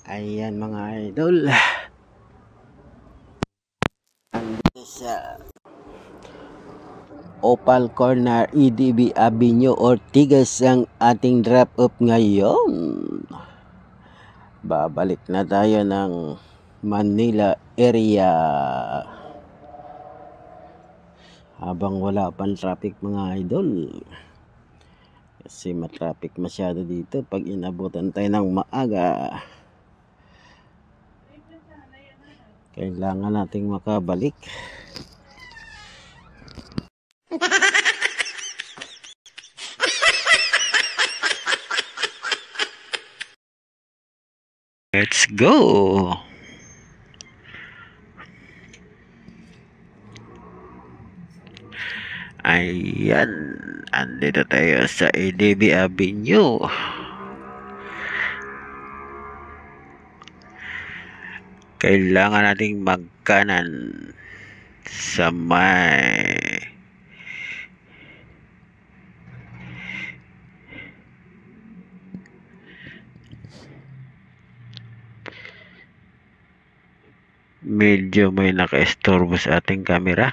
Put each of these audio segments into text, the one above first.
Ayan mga idol, andito sa Opal Corner, EDB Avenue, Ortigas ang ating drop off ngayon. Babalik na tayo ng Manila area habang wala pang traffic mga idol, kasi matraffic masyado dito pag inabutan tayo ng maaga. Kailangan nating makabalik. Let's go. Ayan, andito tayo sa EDB Avenue. Kailangan nating magkanan sa may medyo may naka-estorbo sa ating camera.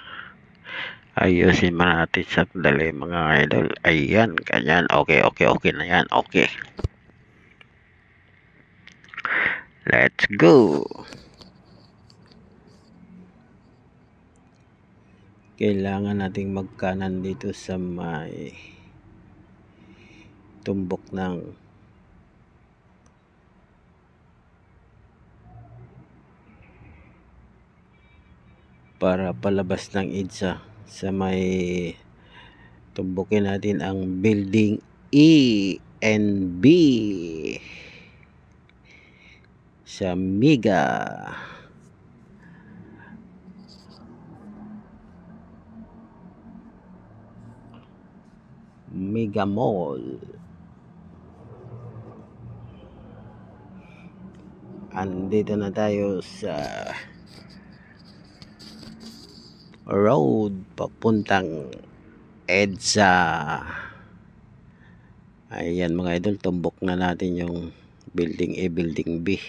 Ayusin man natin sa dali mga idol. Ayan, kanyan. Okay na yan. Okay. Let's go. Kailangan nating magkanan dito sa may tumbok ng para palabas ng EDSA. Sa may tumbukin natin ang building E and B sa Mega Mall. Andito na tayo sa road papuntang EDSA. Ayan mga idol, tumbok na natin yung building A, building B.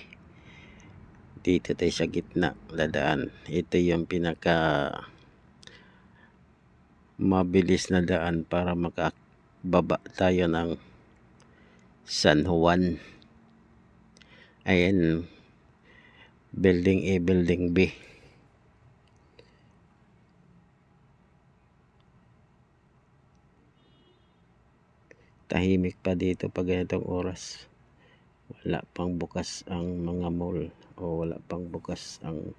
Dito tayo sa gitna dadaan. Ito yung pinaka mabilis na daan para makababa tayo ng San Juan. Ayan, building A, building B. Tahimik pa dito pag ganitong oras. Wala pang bukas ang mga mall o wala pang bukas ang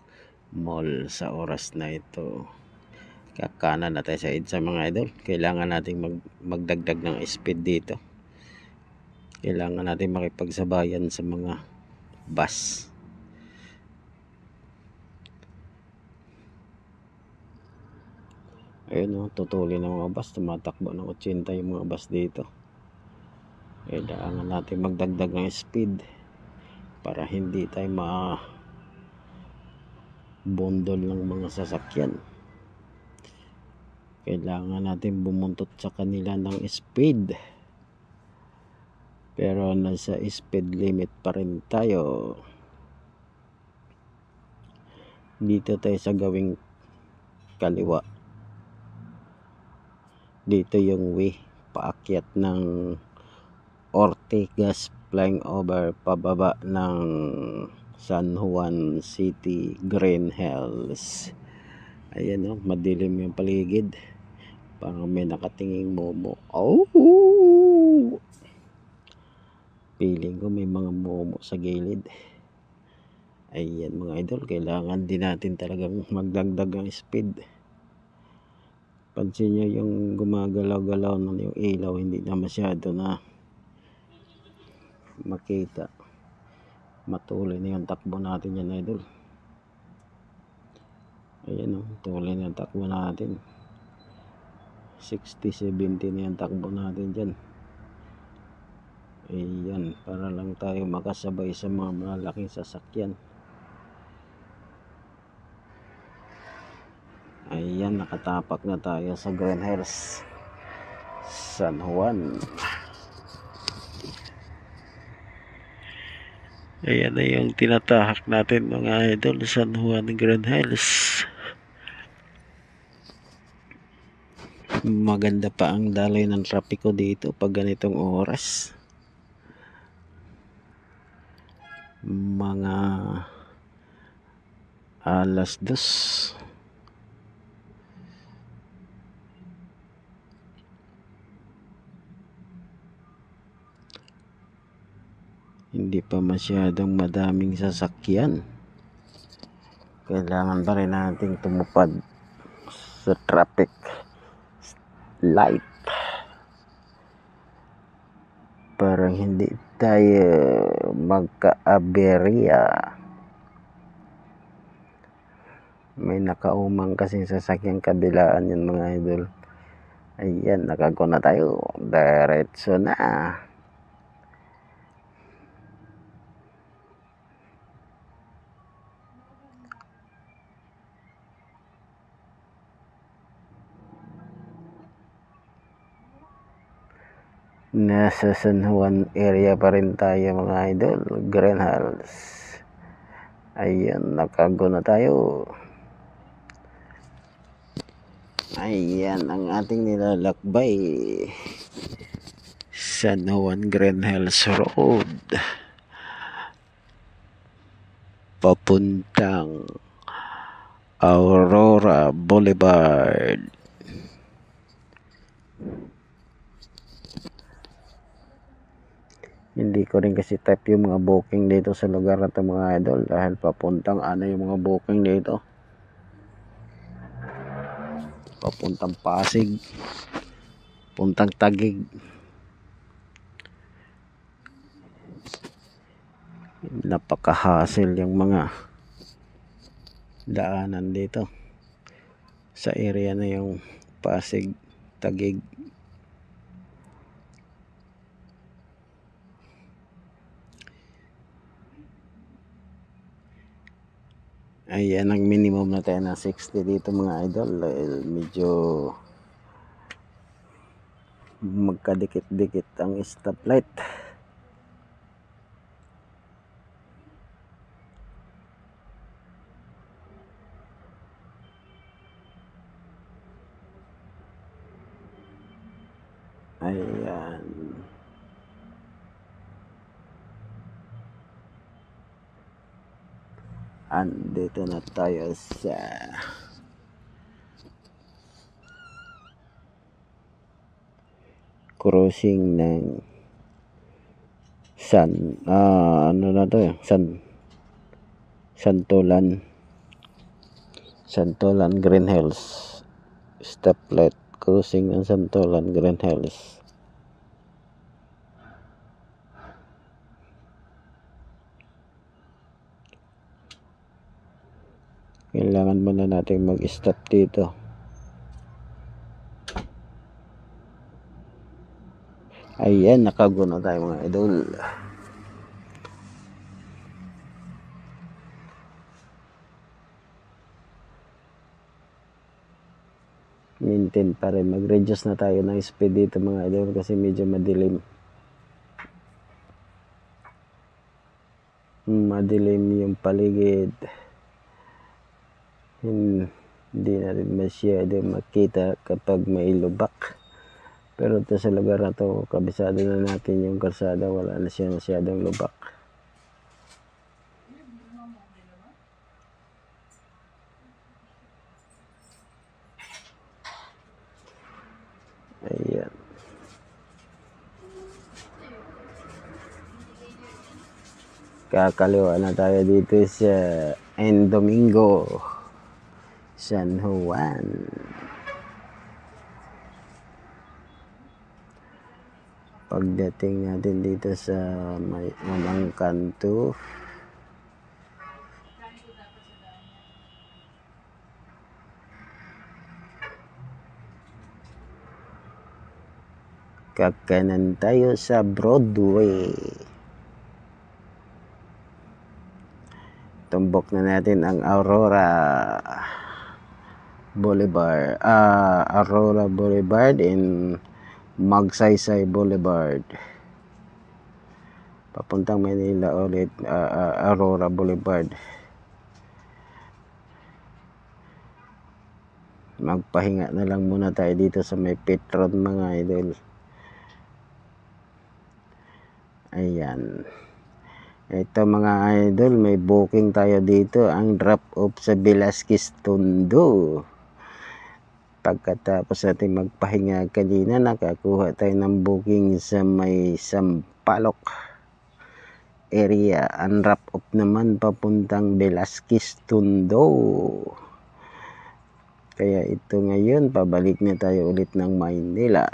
mall sa oras na ito. Kakanan na tayo sa EDSA mga idol. Kailangan nating magdagdag ng speed dito. Kailangan natin makipagsabayan sa mga bus. Ayun o, tutulin ng mga bus. Tumatakbo ng 80 yung mga bus dito. Kailangan natin magdagdag ng speed para hindi tayo bundol ng mga sasakyan. Kailangan natin bumuntot sa kanila ng speed, pero nasa speed limit pa rin tayo. Dito tayo sa gawing kaliwa. Dito yung way paakyat ng Ortigas flying over pababa ng San Juan City Green Hills. Ayan o, madilim yung paligid. Parang may nakatinging momo. Oh! Feeling ko may mga momo sa gilid. Ayan mga idol, kailangan din natin talagang magdagdag ng speed. Pansin nyo yung gumagalaw-galaw na yung ilaw, hindi na masyado na makita. Matuloy na yung takbo natin yan idol. Ayan o, tuloy na yung takbo natin. 60-70 na yung takbo natin dyan. Ayan, para lang tayo makasabay sa mga malaking sasakyan. Ayan, nakatapak na tayo sa Green Hills, San Juan. Ayan na yung tinatahak natin mga idol, San Juan Grand Hills. Maganda pa ang daloy ng trapiko dito pag ganitong oras. Mga alas 2. Hindi pa masyadong madaming sasakyan. Kailangan pa rin nating tumupad sa traffic light para hindi tayo magka-aberya. May nakaumang kasing sasakyang kabilaan yan mga idol. Ayan, nakago na tayo. Diretso na. Nasa San Juan area pa rin tayo mga idol, Grand Hills. Ayan, nakago na tayo. Ayan ang ating nilalakbay. San Juan Grand Hills Road. Papuntang Aurora Boulevard. Hindi ko rin kasi type yung mga booking dito sa lugar na ito mga idol dahil papuntang yung mga booking dito. Papuntang Pasig, puntang Taguig. Napaka-hassle yung mga daanan dito sa area na yung Pasig, Taguig. Ayan ang minimum na tayo na 60 dito mga idol. Medyo magkadikit-dikit ang stoplight. Ayan. Andito na tayo sa crossing ng Santolan Green Hills. Stoplight crossing ng Santolan Green Hills. Kailangan muna natin mag-stop dito. Ayan, nakago na tayo mga idol. Maintain pa rin. Mag-reduce na tayo ng speed dito mga idol kasi medyo madilim. Madilim yung paligid. Hindi na rin masyado makita kapag may lubak. Pero ito sa lugar na to, kabisado na natin yung kalsada, wala na siya masyadong lubak. Ayan. Kakaliwa na tayo dito sa Domingo, San Juan. Pagdating natin dito sa unang kanto, kakanan tayo sa Broadway. Tumbok na natin ang Aurora Boulevard and Magsaysay Boulevard. papuntang Manila ulit, Aurora Boulevard. Magpahinga na lang muna tayo dito sa may Petron mga idol. Ayan. Ito mga idol, may booking tayo dito, ang drop off sa Velasquez Tondo. Pagkatapos natin magpahinga kanina, nakakuha tayo ng booking sa may Sampaloc area. Ang drop off naman papuntang Velasquez Tondo. Kaya ito ngayon, pabalik na tayo ulit ng Maynila.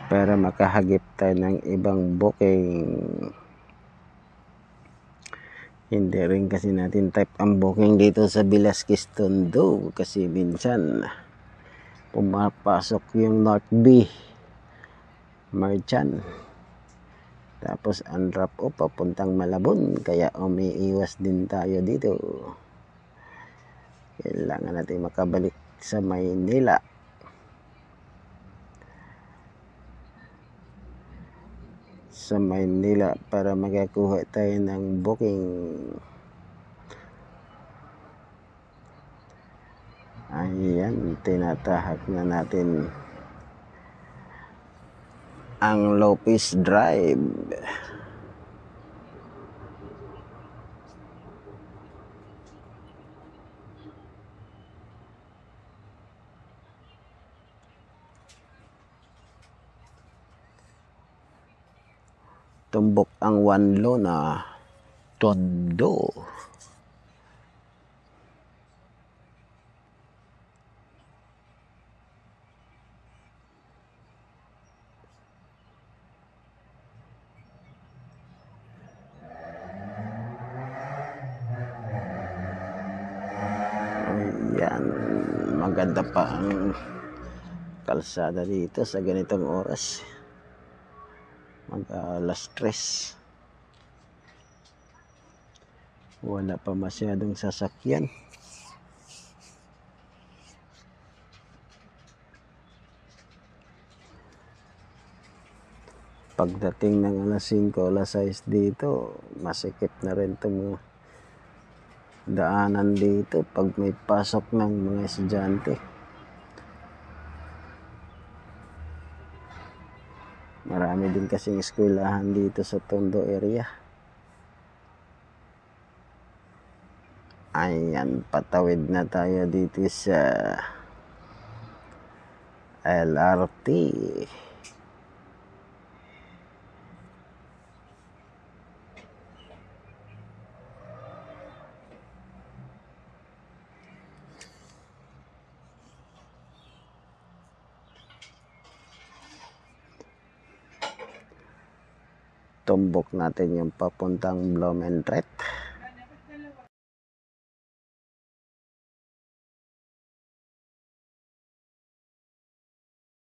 Para makahagip tayo ng ibang booking. Hindi rin kasi natin type ang booking dito sa Velasquez Tondo. Kasi minsan, pumapasok yung North B Merchant. Tapos ang drop off papuntang Malabon, kaya umiiwas din tayo dito. Kailangan natin makabalik sa Maynila. Sa Maynila para makakuha tayo ng booking. Ayan, tinatahak na natin ang Lopez Drive. Tumbok ang Wanlona Tondo. Ayan, maganda pa ang kalsada dito sa ganitong oras. Mag-alas 3. Wala pa masyadong sasakyan. Pagdating ng alas 5, alas 6 dito, masikip na rin itong mga daanan dito pag may pasok ng mga estudyante. Marami din kasing eskwelahan dito sa Tondo area. Ayan, patawid na tayo dito sa LRT. Tumbok natin yung papuntang Blumentritt.